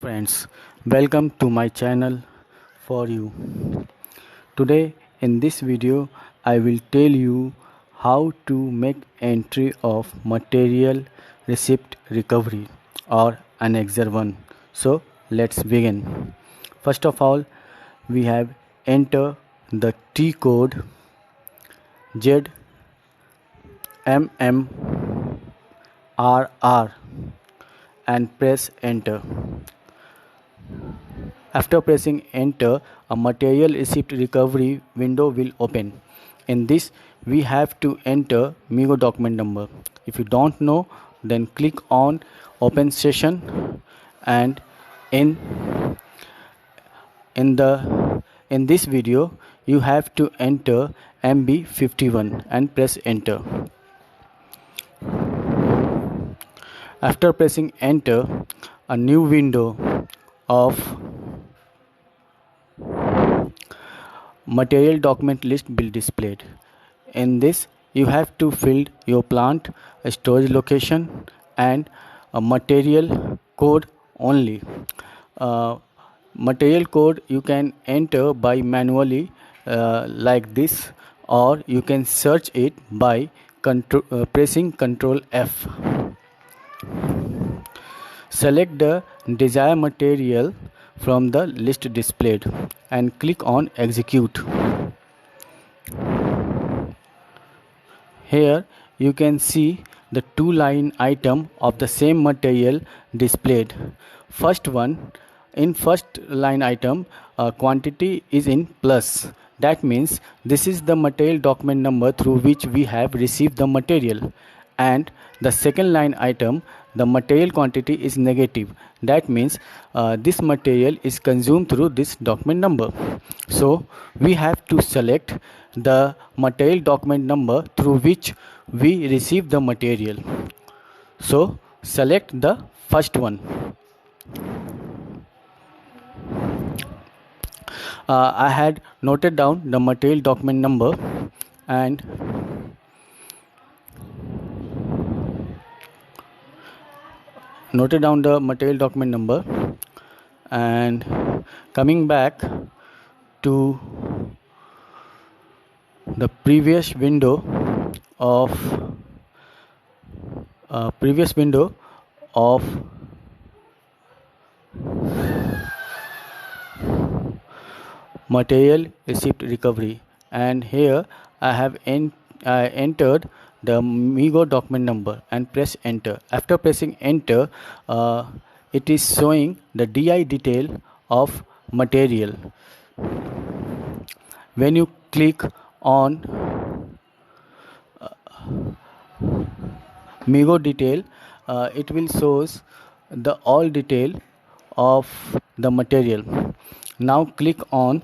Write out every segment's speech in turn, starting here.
Friends, welcome to my channel for you. Today in this video I will tell you how to make entry of material receipt recovery or annexure 1. So let's begin. First of all, we have enter the T code ZMMRR and press enter. After pressing enter, a material receipt recovery window will open. In this, we have to enter MIGO document number. If you don't know, then click on open session and in in the in this video you have to enter MB51 and press enter. After pressing enter, a new window of material document list will displayed. In this, you have to fill your plant, a storage location, and a material code only. Material code you can enter by manually like this, or you can search it by pressing Ctrl F. Select the desired material from the list displayed and click on execute. Here you can see the two line item of the same material displayed. First one, in first line item, quantity is in plus. That means this is the material document number through which we have received the material. And the second line item, the material quantity is negative. That means this material is consumed through this document number. So we have to select the material document number through which we receive the material. So select the first one. I had noted down the material document number and coming back to the previous window of material receipt recovery, and here I have entered the MIGO document number and press enter. After pressing enter, it is showing the DI detail of material. When you click on MIGO detail, it will shows the all detail of the material. Now click on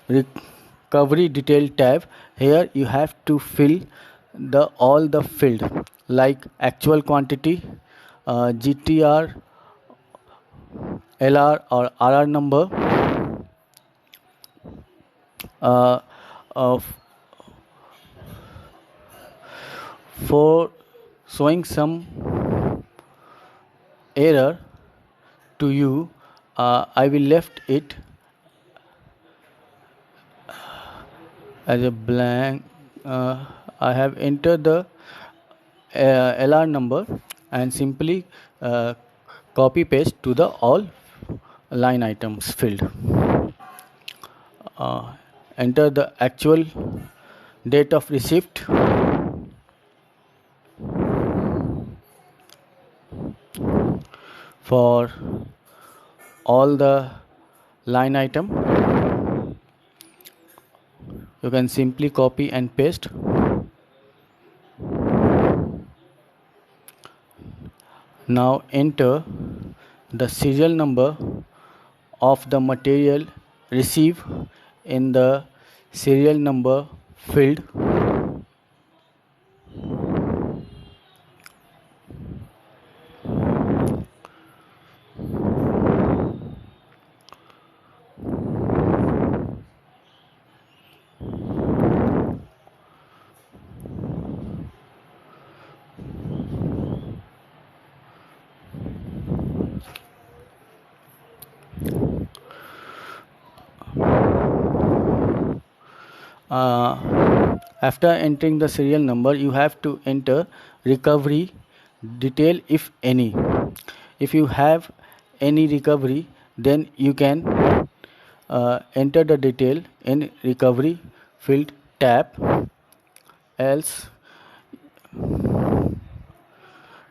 recovery detail tab. Here you have to fill all the field like actual quantity, GTR, LR or RR number, for showing some error to you, I will left it as a blank. I have entered the LR number and simply copy paste to the all line items field. Enter the actual date of receipt, for all the line item. You can simply copy and paste. Now enter the serial number of the material received in the serial number field. After entering the serial number, you have to enter recovery detail if any. If you have any recovery, then you can enter the detail in recovery field tab, else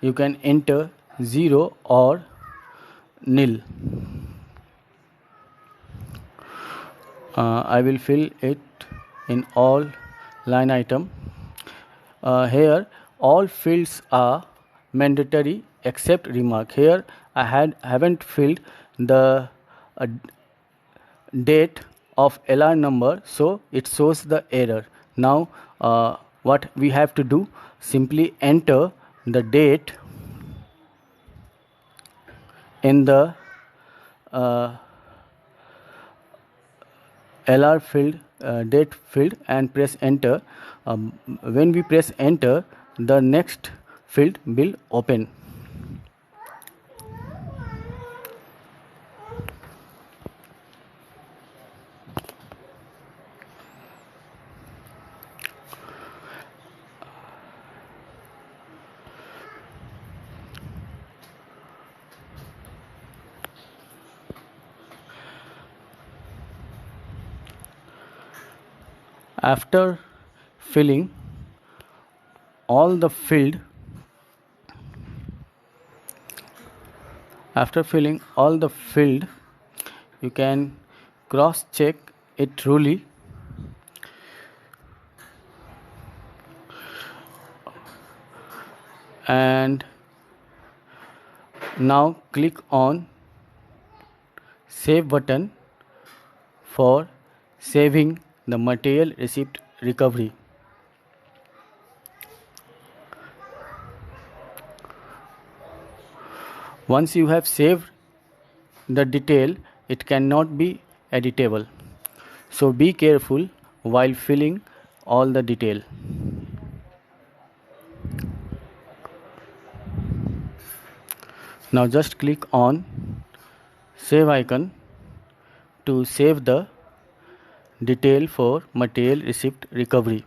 you can enter 0 or nil. I will fill it in all line item. Here all fields are mandatory except remark. Here I haven't filled the date of LR number, so it shows the error. Now what we have to do, simply enter the date in the LR field, date field, and press enter. When we press enter, the next field will open. After filling all the field, you can cross check it truly. And now click on save button for saving the material receipt recovery. Once you have saved the detail, it cannot be editable. So be careful while filling all the detail. Now just click on save icon to save the detail for material receipt recovery.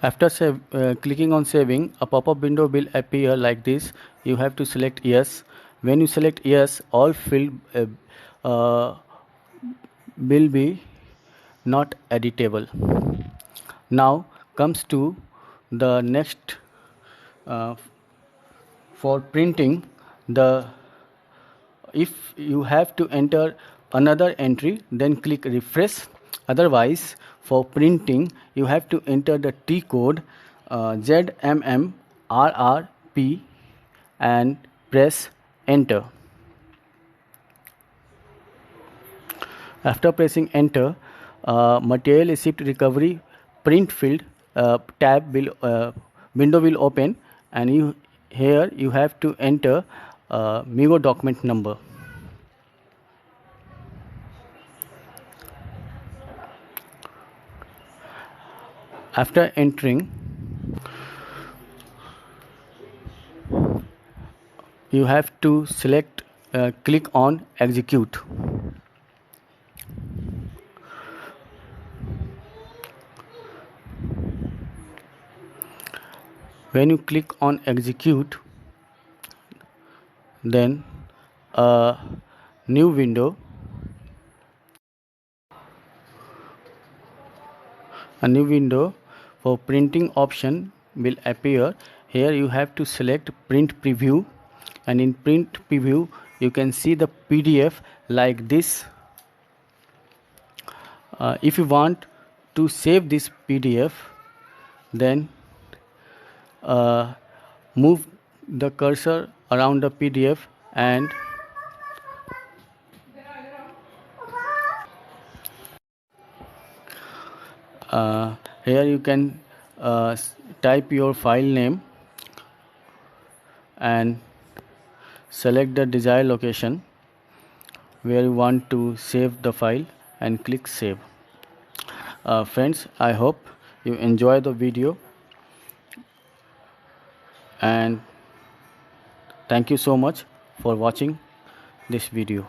After clicking on saving, a pop-up window will appear like this. You have to select yes. When you select yes, all field will be not editable. Now comes to the next. For printing, if you have to enter another entry, then click refresh. Otherwise, for printing, you have to enter the T code ZMMRRP and press enter. After pressing enter, material receipt recovery print field tab window will open, and here you have to enter MIGO document number. After entering, you have to select click on execute. When you click on execute, then a new window for printing option will appear. Here you have to select print preview, and in print preview you can see the PDF like this. If you want to save this PDF, then move the cursor around the PDF and here you can type your file name. and select the desired location where you want to save the file and click save. Friends, I hope you enjoy the video, and thank you so much for watching this video.